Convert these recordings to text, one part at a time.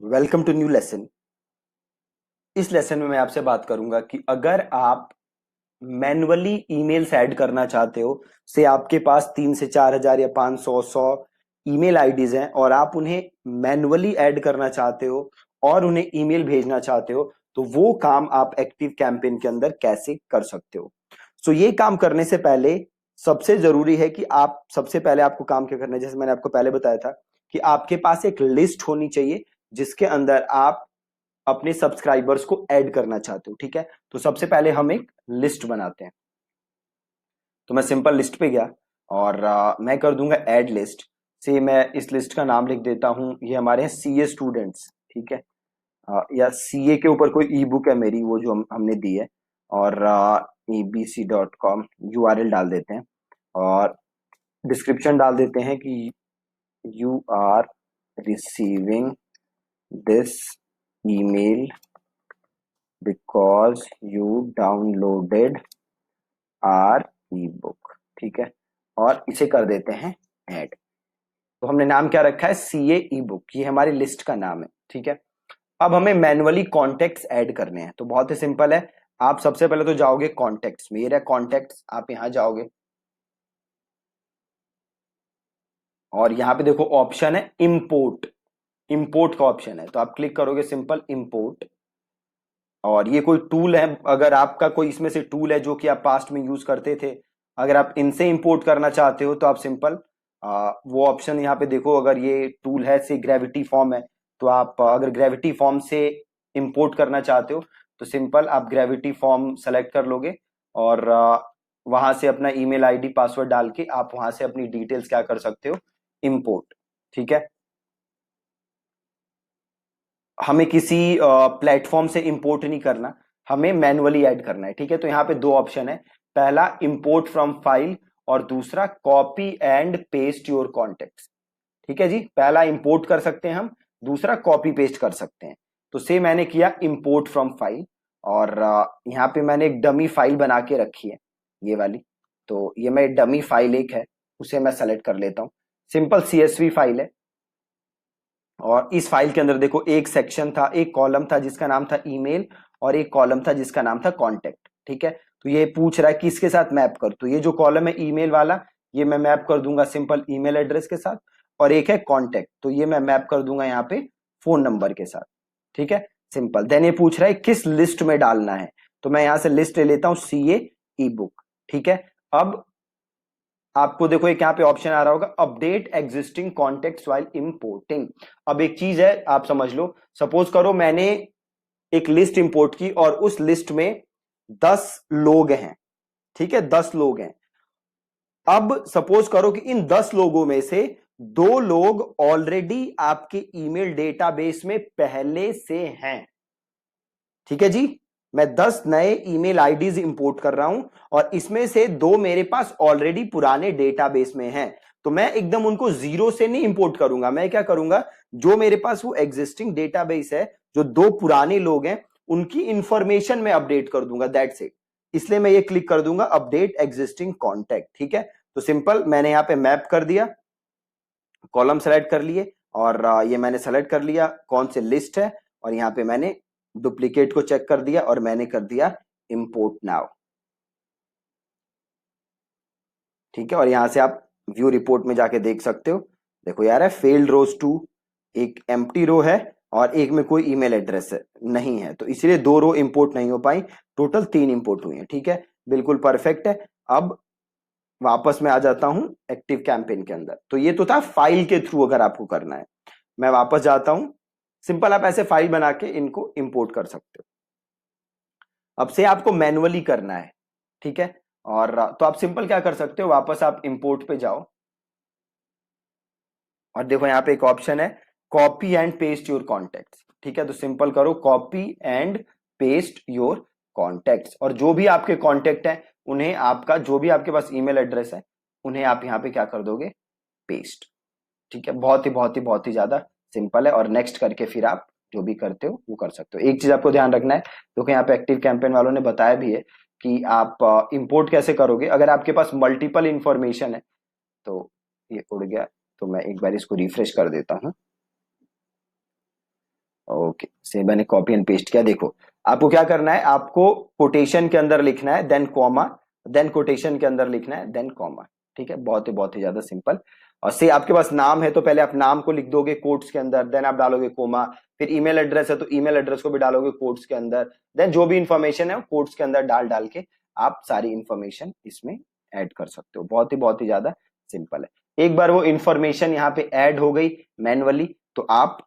Welcome to new lesson. इस lesson में मैं आपसे बात करूंगा कि अगर आप मैन्युअली ईमेल्स ऐड करना चाहते हो, से आपके पास 3 से 4 हजार या 500 ईमेल आईडीज हैं और आप उन्हें मैन्युअली ऐड करना चाहते हो और उन्हें ईमेल भेजना चाहते हो, तो वो काम आप एक्टिव कैंपेन के अंदर कैसे कर सकते हो। सो ये काम करने से पहले सबसे जरूरी है कि आप सबसे पहले आपको काम क्या करना है। जैसे मैंने आपको पहले बताया था कि आपके पास एक लिस्ट होनी चाहिए जिसके अंदर आप अपने सब्सक्राइबर्स को ऐड करना चाहते हो। ठीक है, तो सबसे पहले हम एक लिस्ट बनाते हैं। तो मैं सिंपल लिस्ट पे गया और मैं कर दूंगा ऐड लिस्ट से। मैं इस लिस्ट का नाम लिख देता हूं, ये हमारे हैं सीए स्टूडेंट्स। ठीक है, या सीए के ऊपर कोई ई बुक है मेरी, वो जो हमने दी है, और ebc.com यूआरएल डाल देते हैं और डिस्क्रिप्शन डाल देते हैं कि you are receiving this email because you downloaded our ebook. ठीक है, और इसे कर देते हैं ऐड। तो हमने नाम क्या रखा है, सीए ई बुक, ये हमारी लिस्ट का नाम है। ठीक है, अब हमें मैन्युअली कॉन्टेक्ट्स ऐड करने हैं। तो बहुत ही सिंपल है, आप सबसे पहले तो जाओगे कॉन्टेक्ट्स में, ये रहा कॉन्टेक्ट्स, आप यहां जाओगे और यहां पे देखो ऑप्शन है इंपोर्ट। इंपोर्ट का ऑप्शन है, तो आप क्लिक करोगे सिंपल इंपोर्ट। और ये कोई टूल है, अगर आपका कोई इसमें से टूल है जो कि आप पास्ट में यूज करते थे, अगर आप इनसे इंपोर्ट करना चाहते हो तो आप सिंपल वो ऑप्शन यहाँ पे देखो। अगर ये टूल है से ग्रेविटी फॉर्म है, तो आप अगर ग्रेविटी फॉर्म से इंपोर्ट करना चाहते हो तो सिंपल आप ग्रेविटी फॉर्म सेलेक्ट कर लोगे और वहां से अपना ईमेल आईडी पासवर्ड डाल के आप वहां से अपनी डिटेल्स क्या कर सकते हो, इंपोर्ट। ठीक है, हमें किसी प्लेटफॉर्म से इंपोर्ट नहीं करना, हमें मैन्युअली ऐड करना है। ठीक है, तो यहाँ पे दो ऑप्शन है, पहला इंपोर्ट फ्रॉम फाइल और दूसरा copy and paste your contacts. ठीक है जी, पहला इंपोर्ट कर सकते हैं हम, दूसरा कॉपी पेस्ट कर सकते हैं। तो से मैंने किया इंपोर्ट फ्रॉम फाइल और यहाँ पे मैंने एक डमी फाइल बना के रखी है, ये वाली। तो ये मैं डमी फाइल एक है, उसे मैं सेलेक्ट कर लेता हूँ। सिंपल सीएसवी फाइल है और इस फाइल के अंदर देखो एक सेक्शन था, एक कॉलम था जिसका नाम था ईमेल और एक कॉलम था जिसका नाम था कॉन्टेक्ट। ठीक है, तो ये पूछ रहा है कि इसके साथ मैप कर, तो ये जो कॉलम है ईमेल वाला, ये मैं मैप कर दूंगा सिंपल ईमेल एड्रेस के साथ, और एक है कॉन्टेक्ट, तो ये मैं मैप कर दूंगा यहाँ पे फोन नंबर के साथ। ठीक है, सिंपल। देन ये पूछ रहा है किस लिस्ट में डालना है, तो मैं यहां से लिस्ट ले लेता हूं, सीए ई बुक। ठीक है, अब आपको देखो एक यहाँ पे ऑप्शन आ रहा होगा, update existing contact while importing. अब एक चीज है, आप समझ लो, सपोज करो मैंने एक लिस्ट इंपोर्ट की और उस लिस्ट में 10 लोग हैं। ठीक है, 10 लोग हैं। अब सपोज करो कि इन 10 लोगों में से 2 लोग ऑलरेडी आपके ईमेल डेटाबेस में पहले से हैं। ठीक है जी, मैं 10 नए ईमेल आईडीज इंपोर्ट कर रहा हूं और इसमें से 2 मेरे पास ऑलरेडी पुराने डेटाबेस में हैं। तो मैं एकदम उनको जीरो से नहीं इंपोर्ट करूंगा, मैं क्या करूंगा, जो मेरे पास वो एग्जिस्टिंग डेटाबेस है, जो 2 पुराने लोग हैं उनकी इंफॉर्मेशन में अपडेट कर दूंगा, दैट्स इट। इसलिए मैं ये क्लिक कर दूंगा अपडेट एग्जिस्टिंग कॉन्टैक्ट। ठीक है, तो सिंपल मैंने यहां पे मैप कर दिया, कॉलम सेलेक्ट कर लिए और ये मैंने सेलेक्ट कर लिया कौन से लिस्ट है, और यहाँ पे मैंने डुप्लीकेट को चेक कर दिया और मैंने कर दिया इंपोर्ट नाउ। ठीक है, और यहां से आप व्यू रिपोर्ट में जाके देख सकते हो, देखो यार है फेल्ड रोज टू, एक एम्प्टी रो है और एक में कोई ईमेल एड्रेस है नहीं है, तो इसलिए 2 रो इंपोर्ट नहीं हो पाई, टोटल 3 इंपोर्ट हुई है। ठीक है, बिल्कुल परफेक्ट है। अब वापस मैं आ जाता हूं एक्टिव कैंपेन के अंदर। तो ये तो था फाइल के थ्रू अगर आपको करना है, मैं वापस जाता हूं। सिंपल आप ऐसे फाइल बना के इनको इंपोर्ट कर सकते हो। अब से आपको मैन्युअली करना है। ठीक है, और तो आप सिंपल क्या कर सकते हो, वापस आप इंपोर्ट पे जाओ और देखो यहाँ पे एक ऑप्शन है copy and paste your contacts. ठीक है, तो सिंपल करो copy and paste your contacts, और जो भी आपके कॉन्टेक्ट है उन्हें, आपका जो भी आपके पास ईमेल एड्रेस है उन्हें आप यहाँ पे क्या कर दोगे, पेस्ट। ठीक है, बहुत ही ज्यादा सिंपल है, और नेक्स्ट करके फिर आप जो भी करते हो वो कर सकते हो। एक चीज आपको ध्यान रखना है, क्योंकि यहाँ पे एक्टिव कैंपेन वालों ने बताया भी है कि आप इंपोर्ट कैसे करोगे अगर आपके पास मल्टीपल इंफॉर्मेशन है। तो ये उड़ गया, तो मैं एक बार इसको रिफ्रेश कर देता हूं। ओके, से मैंने कॉपी एंड पेस्ट किया। देखो आपको क्या करना है, आपको कोटेशन के अंदर लिखना है, देन कॉमा, देन कोटेशन के अंदर लिखना है, देन कॉमा। ठीक है, बहुत ही ज्यादा सिंपल। और से आपके पास नाम है तो पहले आप नाम को लिख दोगे कोट्स के अंदर, देन आप डालोगे कोमा। फिर ईमेल एड्रेस है तो ईमेल एड्रेस को भी डालोगे कोट्स के अंदर, देन जो भी इंफॉर्मेशन है वो कोट्स के अंदर डाल डाल के आप सारी इंफॉर्मेशन इसमें ऐड कर सकते हो। बहुत ही ज्यादा सिंपल है। एक बार वो इंफॉर्मेशन यहाँ पे ऐड हो गई मैन्युअली, तो आप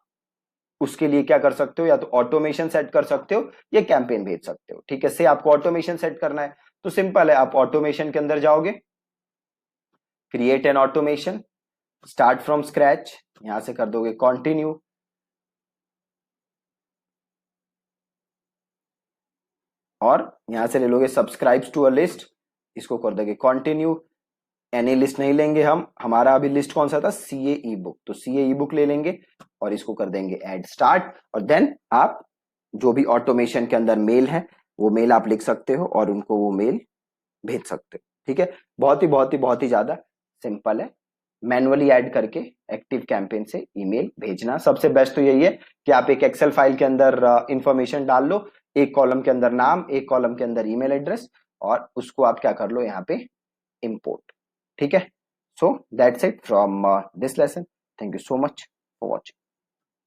उसके लिए क्या कर सकते हो, या तो ऑटोमेशन सेट कर सकते हो या कैंपेन भेज सकते हो। ठीक है, से आपको ऑटोमेशन सेट करना है तो सिंपल है, आप ऑटोमेशन के अंदर जाओगे, create an automation, start from scratch, यहां से कर दोगे कंटिन्यू, और यहां से ले लोगे सब्सक्राइब टू अ लिस्ट, इसको कर दोगे कंटिन्यू। एनी लिस्ट नहीं लेंगे हम, हमारा अभी लिस्ट कौन सा था, सीए ई बुक, तो सीए ई बुक ले लेंगे और इसको कर देंगे ऐड स्टार्ट। और देन आप जो भी ऑटोमेशन के अंदर मेल है वो मेल आप लिख सकते हो और उनको वो मेल भेज सकते हो। ठीक है, बहुत ही ज्यादा सिंपल है। मैनुअली ऐड करके एक्टिव कैंपेन से ईमेल भेजना। सबसे बेस्ट तो यही है कि आप एक एक्सेल फाइल के अंदर इंफॉर्मेशन डाल लो, एक कॉलम के अंदर नाम, एक कॉलम के अंदर ईमेल एड्रेस, और उसको आप क्या कर लो यहाँ पे इंपोर्ट। ठीक है, so that's it from this lesson. Thank you so much for watching.